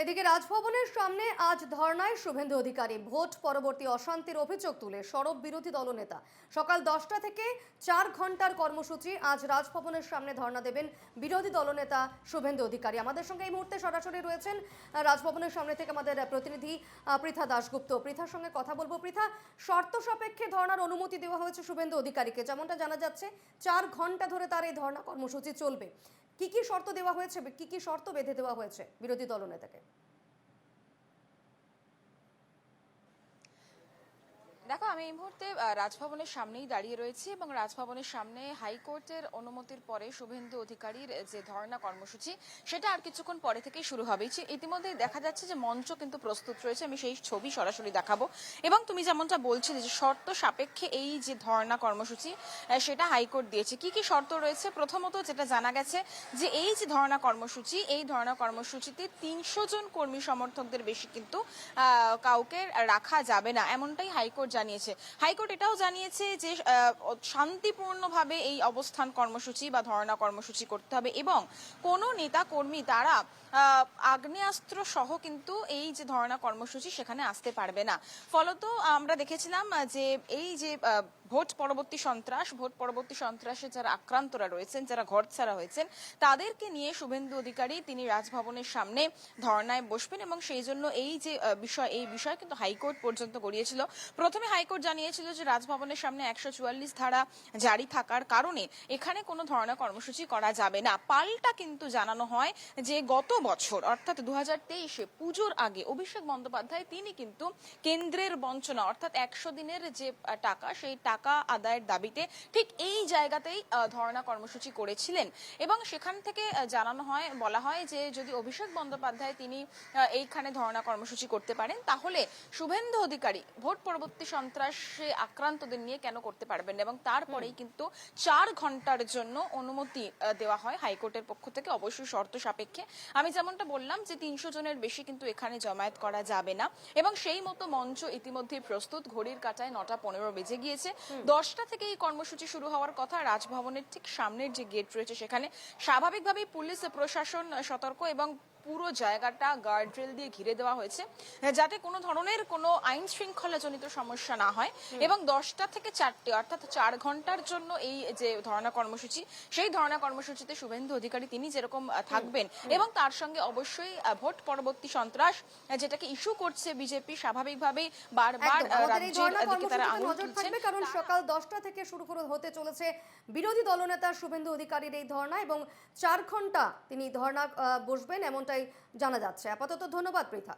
এদিকে রাজভবনের সামনে আজ ধর্নায় শুভেন্দু অধিকারী। ভোট পরবর্তী অশান্তির অভিযোগ তুলে সরব বিরোধী দলনেতা। সকাল 10টা থেকে 4 ঘন্টার কর্মসূচি। আজ রাজভবনের সামনে ধর্না দেবেন বিরোধী দলনেতা শুভেন্দু অধিকারী। আমাদের সঙ্গে এই মুহূর্তে সরাসরি রয়েছেন রাজভবনের সামনে থেকে আমাদের প্রতিনিধি পৃথা দাশগুপ্ত। পৃথার সঙ্গে কথা বলবো। পৃথা, শর্ত সাপেক্ষে ধর্নার অনুমতি দেওয়া হয়েছে শুভেন্দু অধিকারীকে, যেমনটা জানা যাচ্ছে 4 ঘন্টা ধরে তার এই ধর্না কর্মসূচি চলবে। কি কি শর্ত দেওয়া হয়েছে, কি শর্ত বেঁধে দেওয়া হয়েছে বিরোধী দলনেতাকে? দেখো, আমি এই মুহূর্তে রাজভবনের সামনেই দাঁড়িয়ে রয়েছি এবং রাজভবনের সামনে হাইকোর্টের অনুমতির পরে শুভেন্দু অধিকারীর যে ধর্ণা কর্মসূচি সেটা আর কিছুক্ষণ পরে থেকেই শুরু হবে। ইতিমধ্যেই দেখা যাচ্ছে যে মঞ্চ কিন্তু প্রস্তুত রয়েছে, আমি সেই ছবি সরাসরি দেখাবো। এবং তুমি যেমনটা বলছিলে যে শর্ত সাপেক্ষে এই যে ধর্ণা কর্মসূচি সেটা হাইকোর্ট দিয়েছে। কি কি শর্ত রয়েছে? প্রথমত যেটা জানা গেছে যে এই যে ধর্ণা কর্মসূচি, এই ধর্ণা কর্মসূচিতে 300 জন কর্মী সমর্থকদের বেশি কিন্তু কাউকে রাখা যাবে না, এমনটাই হাইকোর্ট জানিয়েছে। হাইকোর্ট এটাও জানিয়েছে যে শান্তিপূর্ণভাবে এই অবস্থান কর্মসূচি বা ধর্ণা কর্মসূচি করতে হবে এবং কোনো নেতা কর্মী তারা আগ্নেয়াস্ত্র সহ কিন্তু এই যে ধর্ণা কর্মসূচি সেখানে আসতে পারবে না। ফলত আমরা দেখেছিলাম যে এই যে ভোট পরবর্তী সন্ত্রাসে যারা আক্রান্তরা রয়েছেন, যারা ঘরছাড়া হয়েছেন, তাদেরকে নিয়ে শুভেন্দু অধিকারী তিনি রাজভবনের সামনে ধর্ণায় বসবেন এবং সেই জন্য এই যে বিষয় কিন্তু হাইকোর্ট পর্যন্ত গড়িয়েছিল। প্রথমে হাইকোর্ট জানিয়েছিল যে রাজভবনের সামনে 144 ধারা জারি থাকার কারণে এখানে কোনো ধরনের কর্মসূচি করা যাবে না। পাল্টা কিন্তু জানানো হয় যে গত বছর অর্থাৎ 2023-এ পুজোর আগে অভিষেক বন্দ্যোপাধ্যায় তিনি কিন্তু কেন্দ্রের বঞ্চনা অর্থাৎ 100 দিনের যে টাকা, সেই টাকা আদায়ের দাবিতে ঠিক এই জায়গাতেই ধর্ণা কর্মসূচি করেছিলেন এবং সেখান থেকে বলা হয় যে যদি অভিষেক বন্দ্যোপাধ্যায় তিনি এইখানে ধর্ণা কর্মসূচি করতে পারেন তাহলে শুভেন্দু অধিকারী ভোট পরবর্তী সন্ত্রাসে আক্রান্তদের নিয়ে কেন করতে পারবেন না। এবং তারপরেই কিন্তু 4 ঘন্টার জন্য অনুমতি দেওয়া হয় হাইকোর্টের পক্ষ থেকে, অবশ্যই শর্ত সাপেক্ষে। আমি যেমনটা বললাম যে 300 জনের বেশি কিন্তু এখানে জমায়েত করা যাবে না এবং সেই মতো মঞ্চ ইতিমধ্যে প্রস্তুত। ঘড়ির কাঁটায় 9:15 বেজে গিয়েছে। 10টা থেকে এই কর্মসূচি শুরু হওয়ার কথা। রাজভবনের ঠিক সামনের যে গেট রয়েছে সেখানে স্বাভাবিকভাবেই পুলিশ প্রশাসন সতর্ক এবং পুরো জায়গাটা গার্ডরেল দিয়ে ঘিরে দেওয়া হয়েছে যাতে কোনো ধরনের কোনো আইন শৃঙ্খলা জনিত সমস্যা না হয়। এবং 10টা থেকে 4টে অর্থাৎ 4 ঘন্টার জন্য এই যে ধর্ণা কর্মসূচি, সেই ধর্ণা কর্মসূচিতে শুভেন্দু অধিকারী তিনি যেরকম থাকবেন এবং তার সঙ্গে অবশ্যই ভোট পরবর্তী সন্ত্রাস যেটাকে ইস্যু করছে বিজেপি, স্বাভাবিকভাবেই বারবার রাজ্যের দিকে তারা আঙুল তুলছেন। কারণ সকাল 10টা থেকে শুরু হতে চলেছে বিরোধী দলনেতা শুভেন্দু অধিকারীর এই ধর্ণা এবং 4 ঘন্টা তিনি ধর্ণা বসবেন এমনটাই জানা যাচ্ছে। আপাতত ধন্যবাদ পৃথা।